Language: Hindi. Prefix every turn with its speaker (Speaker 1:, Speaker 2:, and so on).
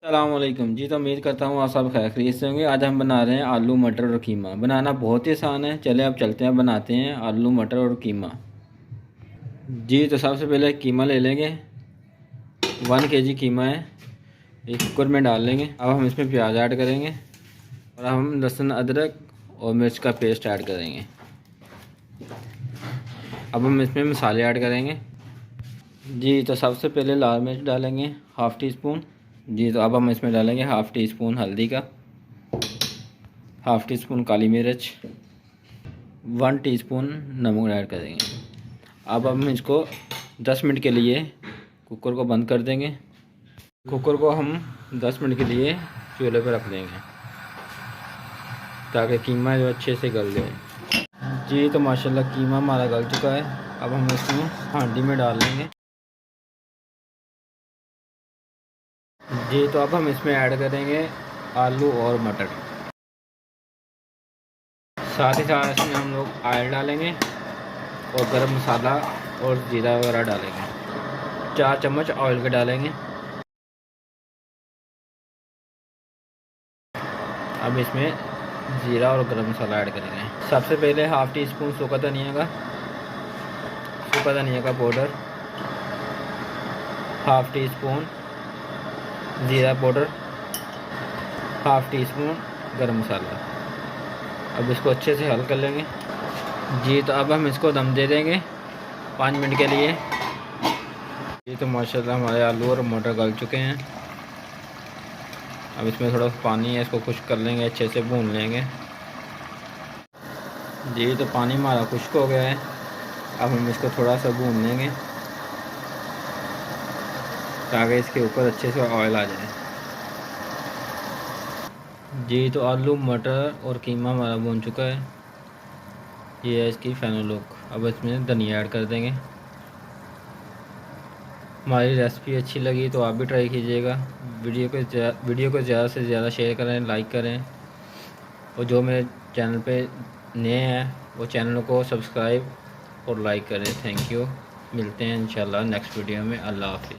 Speaker 1: अस्सलामुअलैकुम जी। तो उम्मीद करता हूँ आप सब खैरियत से होंगे। आज हम बना रहे हैं आलू मटर और कीमा। बनाना बहुत ही आसान है। चले अब चलते हैं, बनाते हैं आलू मटर और कीमा। जी तो सबसे पहले कीमा ले लेंगे। 1 kg कीमा है, एक कुकर में डाल लेंगे। अब हम इसमें प्याज ऐड करेंगे और हम लहसुन अदरक और मिर्च का पेस्ट ऐड करेंगे। अब हम इसमें मसाले ऐड करेंगे। जी तो सबसे पहले लाल मिर्च डालेंगे 1/2 टीस्पून। जी तो अब हम इसमें डालेंगे 1/2 टीस्पून हल्दी का, 1/2 टीस्पून काली मिर्च, 1 टीस्पून नमक ऐड करेंगे। अब हम इसको 10 मिनट के लिए कुकर को बंद कर देंगे। कुकर को हम 10 मिनट के लिए चूल्हे पर रख देंगे ताकि कीमा जो अच्छे से गल जाए। जी तो माशाल्लाह कीमा हमारा गल चुका है। अब हम इसमें हांडी में डाल लेंगे। जी तो अब हम इसमें ऐड करेंगे आलू और मटर। साथ ही साथ इसमें हम लोग ऑयल डालेंगे और गरम मसाला और ज़ीरा वगैरह डालेंगे। 4 चम्मच ऑयल के डालेंगे। अब इसमें ज़ीरा और गरम मसाला ऐड करेंगे। सबसे पहले 1/2 टीस्पून सूखा धनिया का पाउडर, 1/2 टीस्पून ज़ीरा पाउडर, 1/2 टीस्पून गरम मसाला। अब इसको अच्छे से हल कर लेंगे। जी तो अब हम इसको दम दे देंगे 5 मिनट के लिए। ये तो माशाल्लाह हमारे आलू और मटर गल चुके हैं। अब इसमें थोड़ा पानी है, इसको खुश्क कर लेंगे, अच्छे से भून लेंगे। जी तो पानी हमारा खुश्क हो गया है। अब हम इसको थोड़ा सा भून लेंगे ताकि इसके ऊपर अच्छे से ऑयल आ जाए। जी तो आलू मटर और कीमा हमारा भून चुका है। ये है इसकी फाइनल लुक। अब इसमें धनिया ऐड कर देंगे। हमारी रेसिपी अच्छी लगी तो आप भी ट्राई कीजिएगा। वीडियो को ज़्यादा से ज़्यादा शेयर करें, लाइक करें, और जो मेरे चैनल पे नए हैं वो चैनल को सब्सक्राइब और लाइक करें। Thank you. मिलते हैं इंशाल्लाह नेक्स्ट वीडियो में। अल्लाह हाफ़िज़।